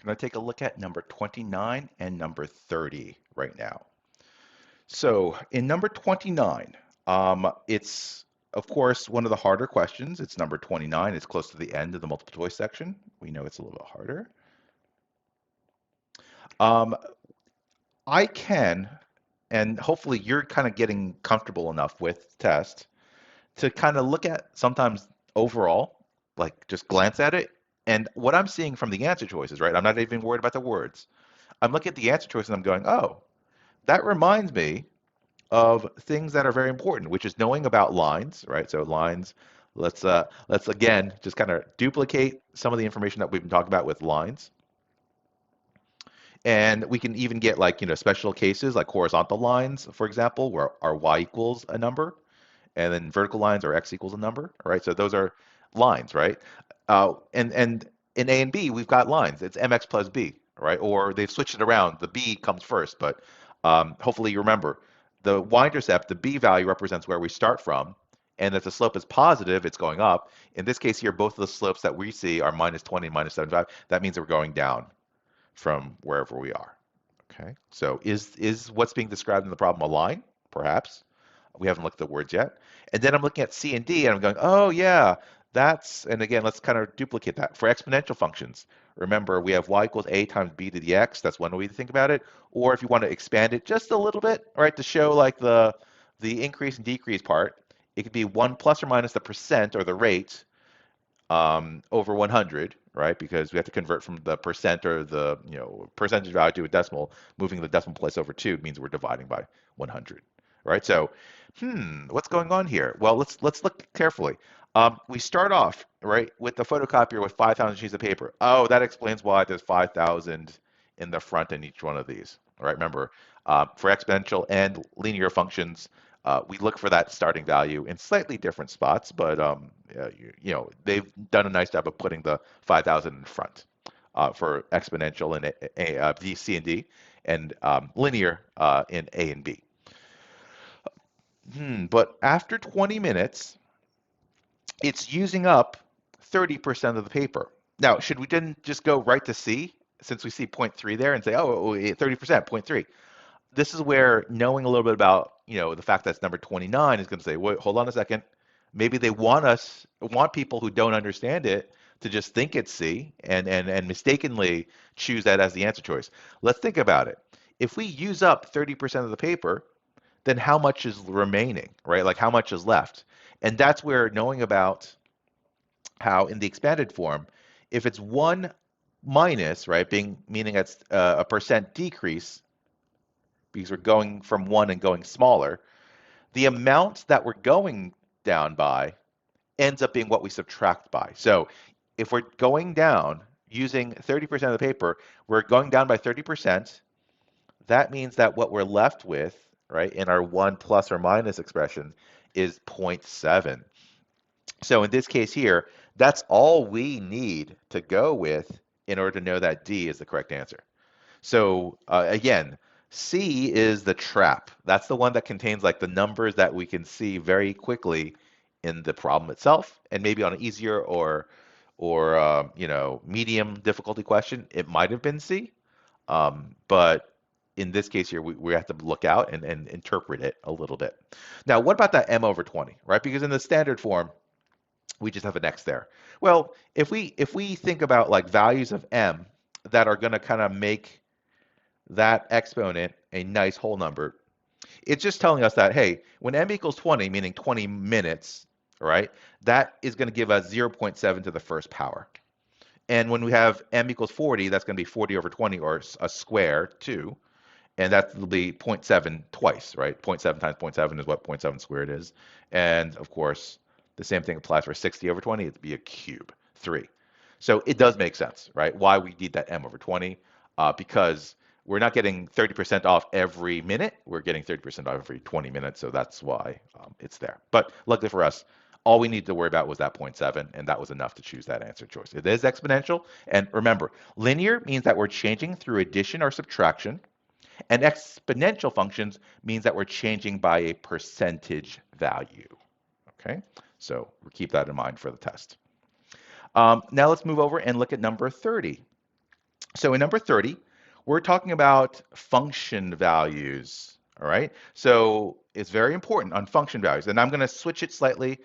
We're going to take a look at number 29 and number 30 right now. So in number 29, it's of course one of the harder questions. It's number 29. It's close to the end of the multiple choice section. We know it's a little bit harder. Um, I can, and hopefully you're kind of getting comfortable enough with the test to kind of look at sometimes overall, like just glance at it. And what I'm seeing from the answer choices, right? I'm not even worried about the words. I'm looking at the answer choice and I'm going, oh, that reminds me of things that are very important, which is knowing about lines, right? So lines, let's again just kind of duplicate some of the information that we've been talking about with lines. And we can even get like, special cases like horizontal lines, for example, where our y equals a number, and then vertical lines are x equals a number, right? So those are lines, right? And in A and B, we've got lines. It's mx plus b, right? Or they've switched it around. The b comes first, but hopefully you remember the y-intercept, the b value represents where we start from, and if the slope is positive, it's going up. In this case here, both of the slopes that we see are minus 20 and minus 75. That means that we're going down from wherever we are. Okay, so is what's being described in the problem a line? Perhaps. We haven't looked at the words yet. And then I'm looking at C and D and I'm going, oh yeah, and again, let's kind of duplicate that. For exponential functions, remember we have y equals a times b to the x. That's one way to think about it. Or if you want to expand it just a little bit, right, to show like the increase and decrease part, it could be 1 plus or minus the percent or the rate over 100, right? Because we have to convert from the percent or the percentage value to a decimal. Moving the decimal place over 2 means we're dividing by 100, right? So, what's going on here? Well, let's look carefully. We start off right with the photocopier with 5,000 sheets of paper. Oh, that explains why there's 5,000 in the front in each one of these. All right, remember, for exponential and linear functions, we look for that starting value in slightly different spots, but they've done a nice job of putting the 5,000 in front for exponential in B, C, and D, and linear in A and B. But after 20 minutes, it's using up 30% of the paper. Now, should we then just go right to C, since we see 0.3 there, and say, oh, 30%, 0.3? This is where knowing a little bit about, the fact that it's number 29 is going to say, wait, hold on a second. Maybe they want people who don't understand it to just think it's C and mistakenly choose that as the answer choice. Let's think about it. If we use up 30% of the paper, then how much is remaining, right? Like how much is left? And that's where knowing about how in the expanded form, if it's 1 minus, right, meaning it's a percent decrease, because we're going from 1 and going smaller, the amount that we're going down by ends up being what we subtract by. So if we're going down using 30% of the paper, we're going down by 30%. That means that what we're left with, right, in our 1 plus or minus expression is 0.7. So in this case here, that's all we need to go with in order to know that D is the correct answer. So again, C is the trap. That's the one that contains like the numbers that we can see very quickly in the problem itself, and maybe on an easier or medium difficulty question, it might have been C. But in this case here, we have to look out and interpret it a little bit. Now, what about that m over 20, right? Because in the standard form, we just have an x there. Well, if we think about like values of m that are going to kind of make that exponent a nice whole number, it's just telling us that, hey, when m equals 20, meaning 20 minutes, right, that is going to give us 0.7 to the first power. And when we have m equals 40, that's going to be 40 over 20, or a square, 2. And that will be 0.7 twice, right? 0.7 times 0.7 is what 0.7 squared is. And, of course, the same thing applies for 60 over 20. It'd be a cube, 3. So it does make sense, right? Why we need that m over 20? Because we're not getting 30% off every minute. We're getting 30% off every 20 minutes. So that's why it's there. But luckily for us, all we need to worry about was that 0.7, and that was enough to choose that answer choice. It is exponential. And remember, linear means that we're changing through addition or subtraction. And exponential functions means that we're changing by a percentage value. Okay, so we'll keep that in mind for the test. Now let's move over and look at number 30. So in number 30, we're talking about function values. All right. So it's very important on function values. And I'm going to switch it slightly.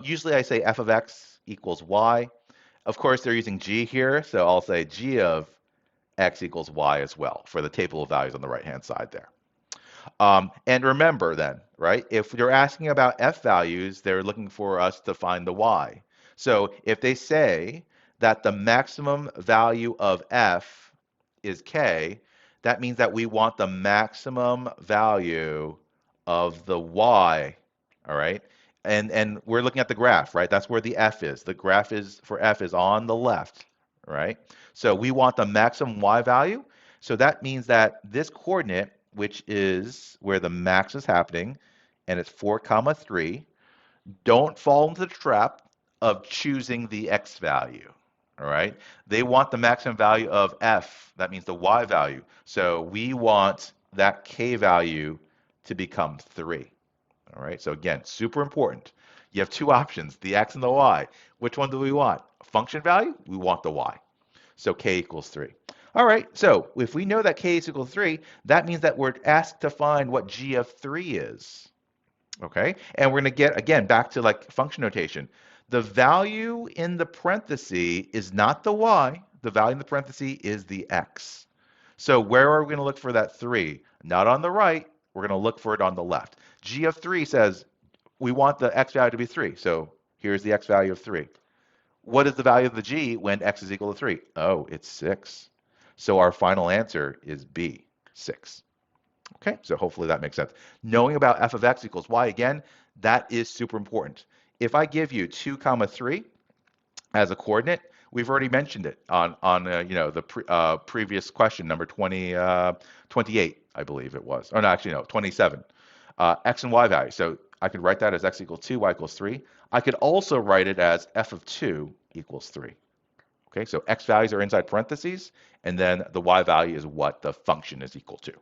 Usually I say f of x equals y. Of course, they're using g here. So I'll say g of x equals y as well for the table of values on the right-hand side there. And remember then, right, if you're asking about f values, they're looking for us to find the y. So if they say that the maximum value of f is k, that means that we want the maximum value of the y, all right? And we're looking at the graph, right? That's where the f is. The graph is for f is on the left, right? So we want the maximum y value. So that means that this coordinate, which is where the max is happening, and it's 4 comma 3, don't fall into the trap of choosing the x value. All right. They want the maximum value of f. That means the y value. So we want that k value to become 3. All right. So again, super important. You have two options, the x and the y. Which one do we want? Function value? We want the y. So k equals 3. All right, so if we know that k is equal to 3, that means that we're asked to find what g of 3 is. Okay, and we're going to get, again, back to like function notation. The value in the parenthesis is not the y. The value in the parenthesis is the x. So where are we going to look for that 3? Not on the right. We're going to look for it on the left. G of 3 says we want the x value to be 3. So here's the x value of 3. What is the value of the g when x is equal to 3? Oh, it's 6. So our final answer is B, 6. Okay, so hopefully that makes sense. Knowing about f of x equals y, again, that is super important. If I give you 2 comma 3 as a coordinate, we've already mentioned it on the previous question, number 28, I believe it was. Or no, actually, no, 27. X and y value. So I could write that as x equals 2, y equals 3. I could also write it as f of 2 equals 3. Okay, so x values are inside parentheses, and then the y value is what the function is equal to.